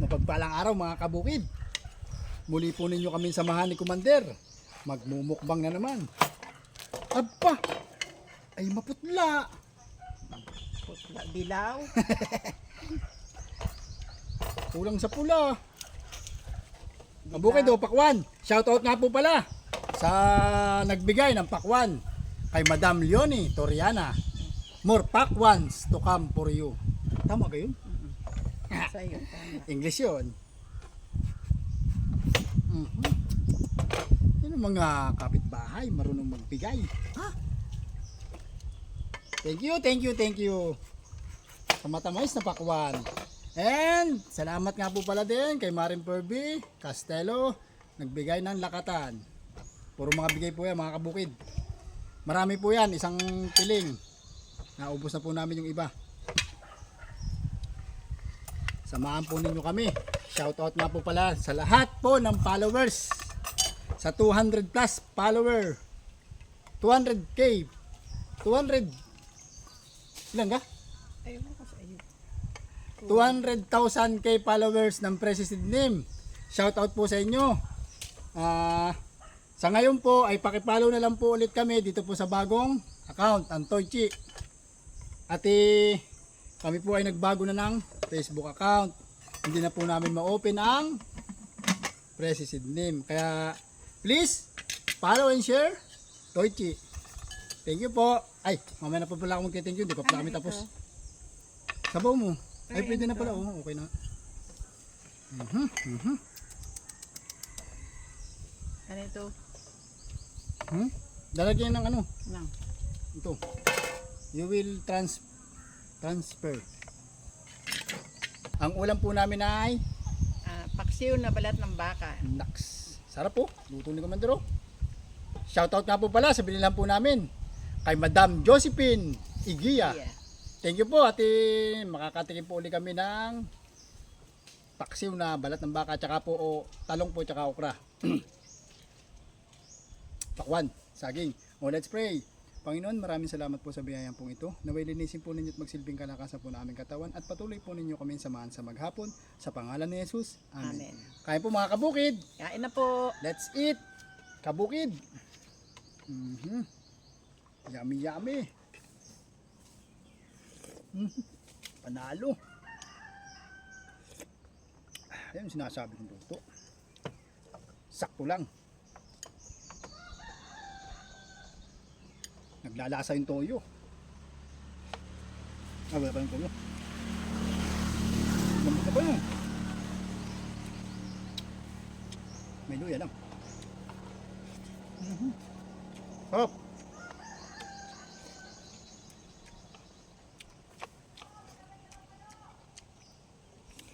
Mapagpalang araw mga kabukid. Muli po ninyo kami samahan ni Commander. Magmumukbang na naman. Aba! Ay maputla! Putla, dilaw. Kulang sa pula. Kabukid o pakwan. Shoutout nga po pala sa nagbigay ng pakwan kay Madam Leonie Toriana. More pakwans to come for you. Tama ba yun? Sa'yo, tama. English yun. Yan ang mga kapitbahay marunong magbigay. Ha? Thank you. Sa matamais na pakwan. And salamat nga po pala din kay Marin Perby Castello, nagbigay ng lakatan. Puro mga bigay po yan mga kabukid. Marami po yan, isang piling. Naubos na po namin yung iba. Samahan po ninyo kami. Shoutout nga po pala sa lahat po ng followers. Sa 200 plus follower. 200k. 200. Ilan ka? Ayun ko sa iyo. 200,000k followers ng President Name. Shoutout po sa inyo. Sa ngayon po ay pakipollow na lang po ulit kami dito po sa bagong account, ang Toychi. At kami po ay nagbago na ng Facebook account. Hindi na po namin ma-open ang President Name. Kaya please follow and share Toychi. Thank you po. Ay, mamaya na pa pala ako mag-thank you. Hindi pa pala kami tapos. Sabaw mo. Ay, pwede na pala. Oh, okay na. Ano ito? Dalagyan ng ano? Lang. Ito. You will transfer. Ang ulam po namin ay Paksiw na balat ng baka. naks. Sarap po. Luto ni Commander. Shoutout nga po pala sa binilang po namin kay Madam Josephine Igia. Yeah. Thank you po, ate. Makakatikim po ulit kami ng paksiw na balat ng baka, tsaka po talong po, tsaka okra. Pakwan, saging. Let's pray. Panginoon, maraming salamat po sa biyayang pong ito. Naway linisin po ninyo at magsilbing kalakasan po na aming katawan at patuloy po ninyo kami samahan sa maghapon. Sa pangalan ni Jesus. Amen. Amen. Kaya po mga kabukid. Kain na po. Let's eat. Kabukid. Yummy, yummy. Panalo. Ayan yung sinasabi ng luto. Sakto lang. Naglalasa yung toyo. Wala pa yung toyo. Lambot na pa yun. May luya lang. Sarap.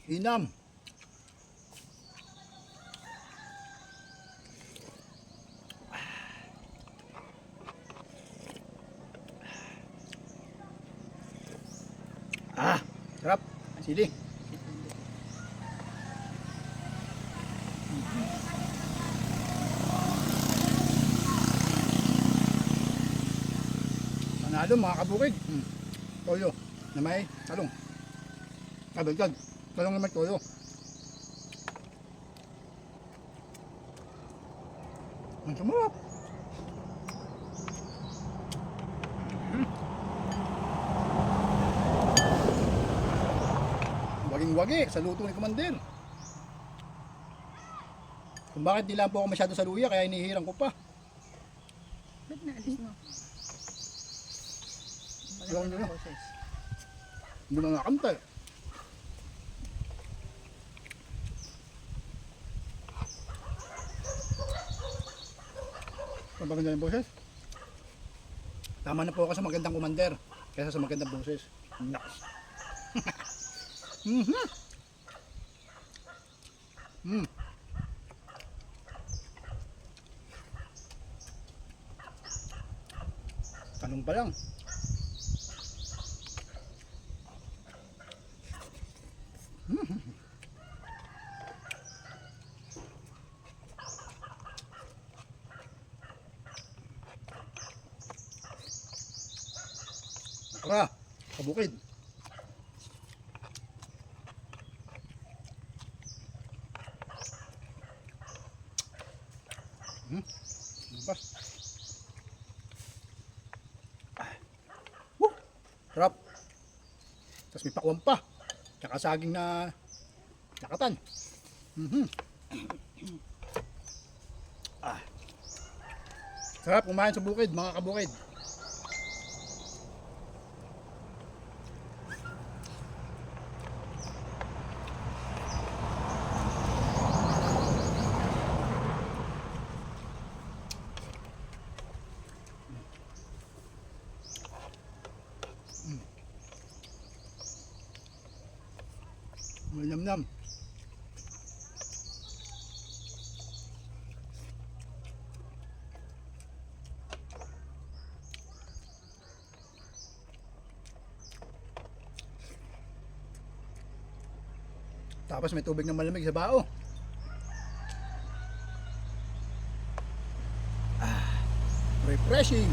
Inam. Sarap. Sili. Panalo mga kabukid. Toyo na may talong. Kabagad. Talong na may toyo. Ang sumarap. Waging-wagi sa luto ni Commander. Kung bakit di lang po ako masyado sa luya, kaya inihirang ko pa. Ba't naalis mo? Ayaw nyo na. Hindi na nakakantay. Maganda yung boses. Tama na po ako sa magandang Commander kaysa sa magandang boses. Naks. Tanong pa lang. Tara, kabukid. Labas. Woo! Sarap. Tapos may pakuwan pa. Tsaka saging na nakatan. Sarap kumain sa bukid, mga kabukid. Malamnam. Tapos may tubig na malamig sa bao. Refreshing.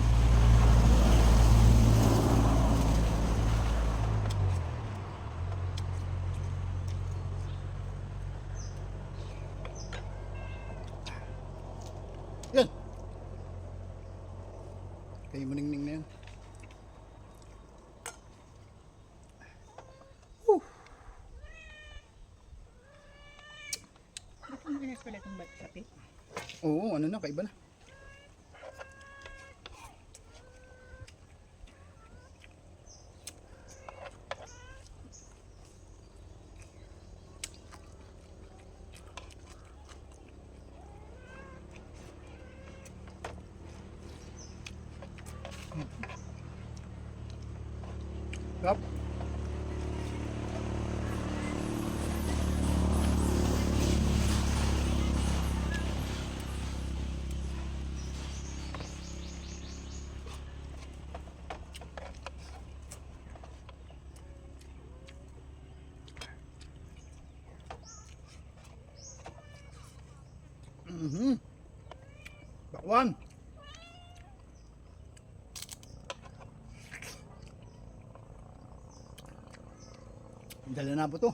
Yan. Kayo maningning na yan. Bakit mo ganyan pala itong kape? Oo, ano na, kaiba na. Sarap. Bakwan. Dala na po to.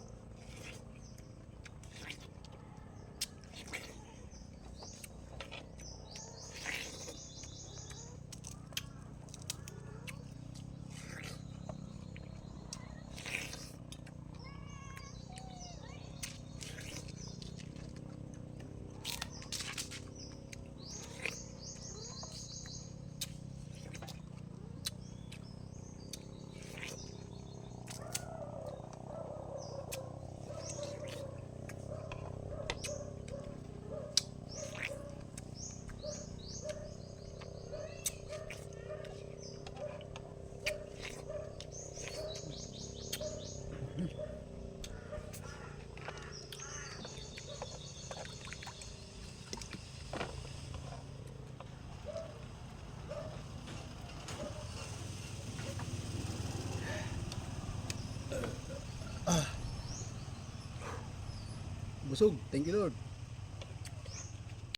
Busog. Thank you, Lord.